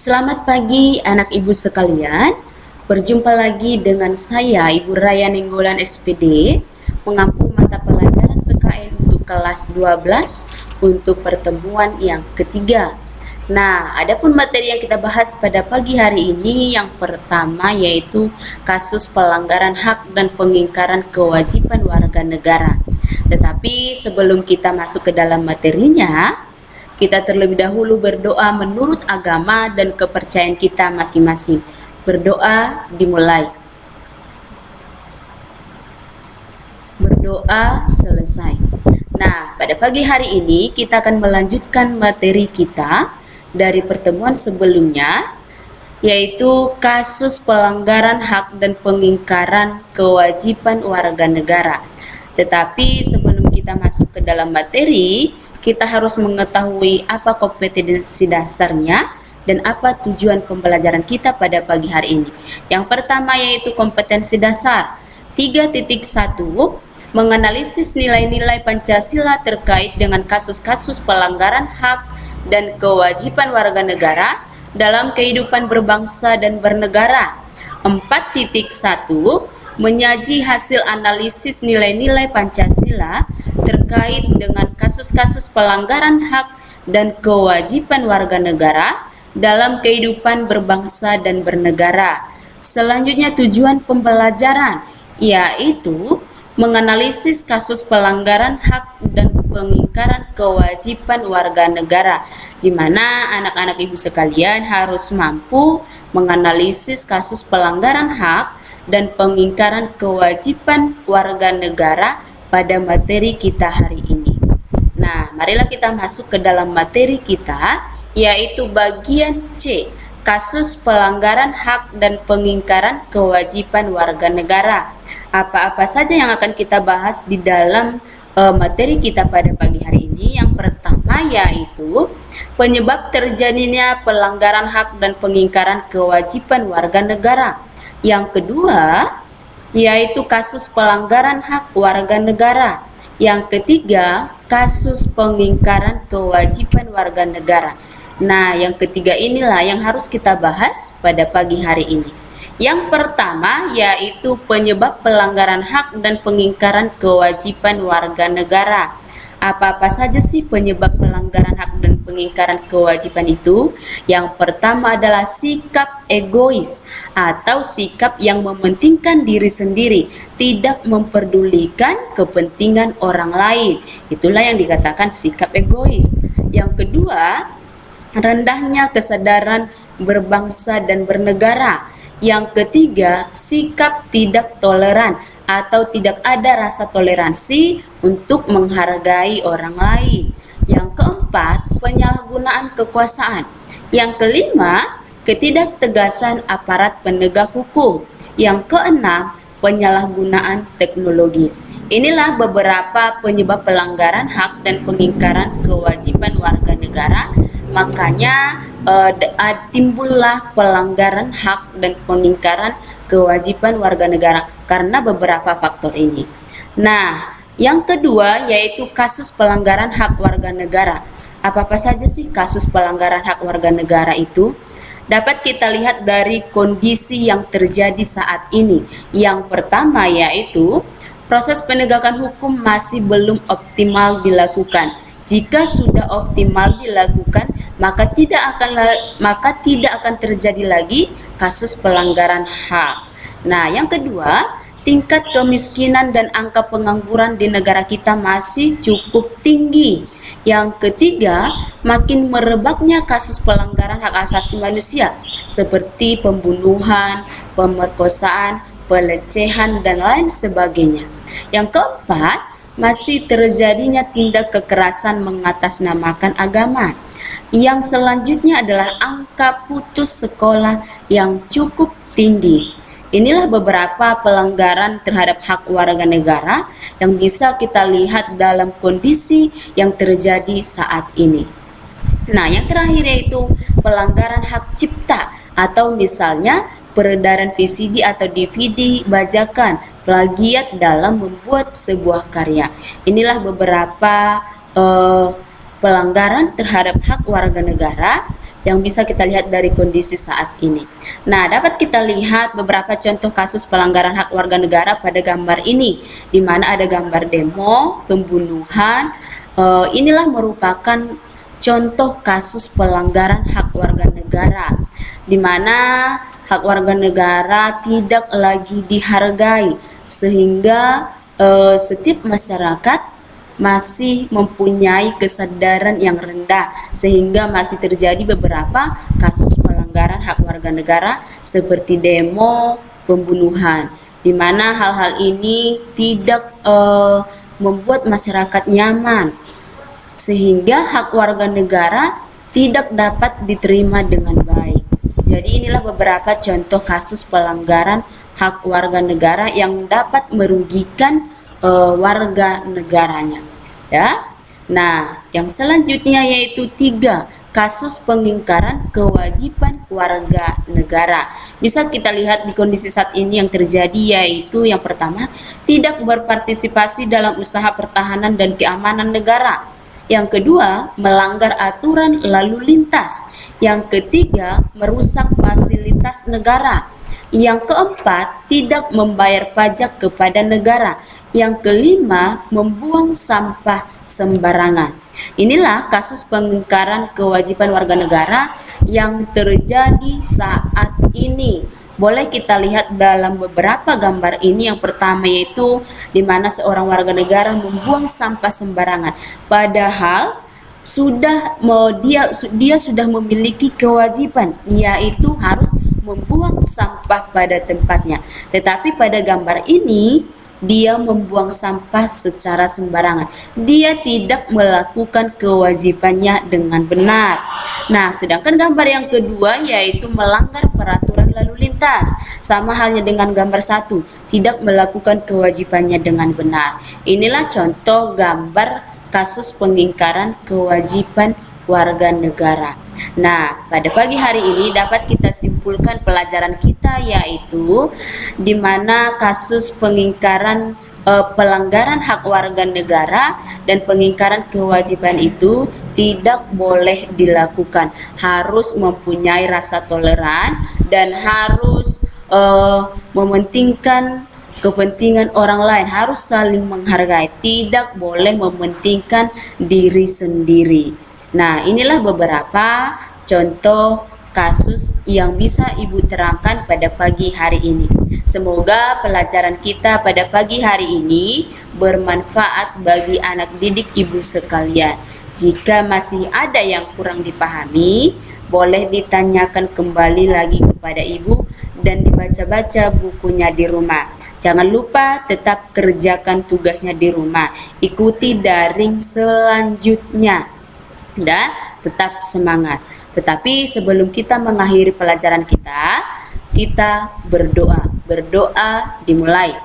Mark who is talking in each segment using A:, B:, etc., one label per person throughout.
A: Selamat pagi anak ibu sekalian. Berjumpa lagi dengan saya Ibu Raya Nenggolan SPD, mengampu mata pelajaran PKN untuk kelas 12 untuk pertemuan yang ketiga. Nah, adapun materi yang kita bahas pada pagi hari ini yang pertama yaitu kasus pelanggaran hak dan pengingkaran kewajiban warga negara. Tetapi sebelum kita masuk ke dalam materinya, kita terlebih dahulu berdoa menurut agama dan kepercayaan kita masing-masing. Berdoa dimulai. Berdoa selesai. Nah, pada pagi hari ini kita akan melanjutkan materi kita dari pertemuan sebelumnya, yaitu kasus pelanggaran hak dan pengingkaran kewajiban warga negara. Tetapi sebelum kita masuk ke dalam materi, kita harus mengetahui apa kompetensi dasarnya dan apa tujuan pembelajaran kita pada pagi hari ini. Yang pertama yaitu kompetensi dasar 3.1, menganalisis nilai-nilai Pancasila terkait dengan kasus-kasus pelanggaran hak dan kewajiban warga negara dalam kehidupan berbangsa dan bernegara. 4.1, menyaji hasil analisis nilai-nilai Pancasila terkait dengan kasus-kasus pelanggaran hak dan kewajiban warga negara dalam kehidupan berbangsa dan bernegara. Selanjutnya tujuan pembelajaran yaitu menganalisis kasus pelanggaran hak dan pengingkaran kewajiban warga negara, di mana anak-anak ibu sekalian harus mampu menganalisis kasus pelanggaran hak dan pengingkaran kewajiban warga negara pada materi kita hari ini. Nah, marilah kita masuk ke dalam materi kita, yaitu bagian C, kasus pelanggaran hak dan pengingkaran kewajiban warga negara. Apa-apa saja yang akan kita bahas di dalam materi kita pada pagi hari ini? Yang pertama yaitu penyebab terjadinya pelanggaran hak dan pengingkaran kewajiban warga negara. Yang kedua yaitu kasus pelanggaran hak warga negara. Yang ketiga, kasus pengingkaran kewajiban warga negara. Nah, yang ketiga inilah yang harus kita bahas pada pagi hari ini. Yang pertama yaitu penyebab pelanggaran hak dan pengingkaran kewajiban warga negara. Apa-apa saja sih penyebab pelanggaran hak dan pengingkaran kewajiban itu? Yang pertama adalah sikap egois atau sikap yang mementingkan diri sendiri, tidak memperdulikan kepentingan orang lain. Itulah yang dikatakan sikap egois. Yang kedua, rendahnya kesadaran berbangsa dan bernegara. Yang ketiga, sikap tidak toleran atau tidak ada rasa toleransi untuk menghargai orang lain. Yang keempat, penyalahgunaan kekuasaan. Yang kelima, ketidaktegasan aparat penegak hukum. Yang keenam, penyalahgunaan teknologi. Inilah beberapa penyebab pelanggaran hak dan pengingkaran kewajiban warga negara. Makanya timbullah pelanggaran hak dan pengingkaran kewajiban warga negara karena beberapa faktor ini. Nah, yang kedua yaitu kasus pelanggaran hak warga negara. Apa-apa saja sih kasus pelanggaran hak warga negara itu? Dapat kita lihat dari kondisi yang terjadi saat ini. Yang pertama yaitu proses penegakan hukum masih belum optimal dilakukan. Jika sudah optimal dilakukan, maka tidak akan terjadi lagi kasus pelanggaran hak. Nah, yang kedua, tingkat kemiskinan dan angka pengangguran di negara kita masih cukup tinggi. Yang ketiga, makin merebaknya kasus pelanggaran hak asasi manusia seperti pembunuhan, pemerkosaan, pelecehan, dan lain sebagainya. Yang keempat, masih terjadinya tindak kekerasan mengatasnamakan agama. Yang selanjutnya adalah angka putus sekolah yang cukup tinggi. Inilah beberapa pelanggaran terhadap hak warga negara yang bisa kita lihat dalam kondisi yang terjadi saat ini. Nah, yang terakhir yaitu pelanggaran hak cipta atau misalnya peredaran VCD atau DVD bajakan, plagiat dalam membuat sebuah karya. Inilah beberapa pelanggaran terhadap hak warga negara yang bisa kita lihat dari kondisi saat ini. Nah, dapat kita lihat beberapa contoh kasus pelanggaran hak warga negara pada gambar ini, di mana ada gambar demo, pembunuhan. Inilah merupakan contoh kasus pelanggaran hak warga negara, di mana hak warga negara tidak lagi dihargai, sehingga setiap masyarakat masih mempunyai kesadaran yang rendah, sehingga masih terjadi beberapa kasus pelanggaran hak warga negara seperti demo, pembunuhan, di mana hal-hal ini tidak membuat masyarakat nyaman, sehingga hak warga negara tidak dapat diterima dengan baik. Jadi inilah beberapa contoh kasus pelanggaran hak warga negara yang dapat merugikan warga negaranya, ya. Nah, yang selanjutnya yaitu 3 kasus pengingkaran kewajiban warga negara. Bisa kita lihat di kondisi saat ini yang terjadi, yaitu yang pertama, tidak berpartisipasi dalam usaha pertahanan dan keamanan negara. Yang kedua, melanggar aturan lalu lintas. Yang ketiga, merusak fasilitas negara. Yang keempat, tidak membayar pajak kepada negara. Yang kelima, membuang sampah sembarangan. Inilah kasus pengingkaran kewajiban warga negara yang terjadi saat ini. Boleh kita lihat dalam beberapa gambar ini. Yang pertama yaitu di mana seorang warga negara membuang sampah sembarangan, padahal dia sudah memiliki kewajiban, yaitu harus membuang sampah pada tempatnya. Tetapi pada gambar ini dia membuang sampah secara sembarangan. Dia tidak melakukan kewajibannya dengan benar. Nah, sedangkan gambar yang kedua yaitu melanggar peraturan lalu lintas. Sama halnya dengan gambar 1, tidak melakukan kewajibannya dengan benar. Inilah contoh gambar kasus pengingkaran kewajiban warga negara. Nah, pada pagi hari ini dapat kita simpulkan pelajaran kita, yaitu di mana kasus pengingkaran pelanggaran hak warga negara dan pengingkaran kewajiban itu tidak boleh dilakukan. Harus mempunyai rasa toleran dan harus mementingkan kepentingan orang lain, harus saling menghargai, tidak boleh mementingkan diri sendiri. Nah, inilah beberapa contoh kasus yang bisa Ibu terangkan pada pagi hari ini. Semoga pelajaran kita pada pagi hari ini bermanfaat bagi anak didik Ibu sekalian. Jika masih ada yang kurang dipahami, boleh ditanyakan kembali lagi kepada Ibu dan dibaca-baca bukunya di rumah. Jangan lupa tetap kerjakan tugasnya di rumah. Ikuti daring selanjutnya dan tetap semangat. Tetapi sebelum kita mengakhiri pelajaran kita berdoa. Berdoa dimulai.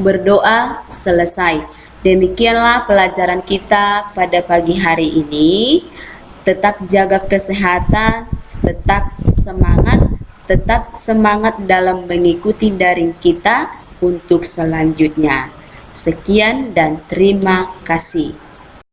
A: Berdoa selesai. Demikianlah pelajaran kita pada pagi hari ini. Tetap jaga kesehatan, tetap semangat dalam mengikuti daring kita untuk selanjutnya. Sekian dan terima kasih.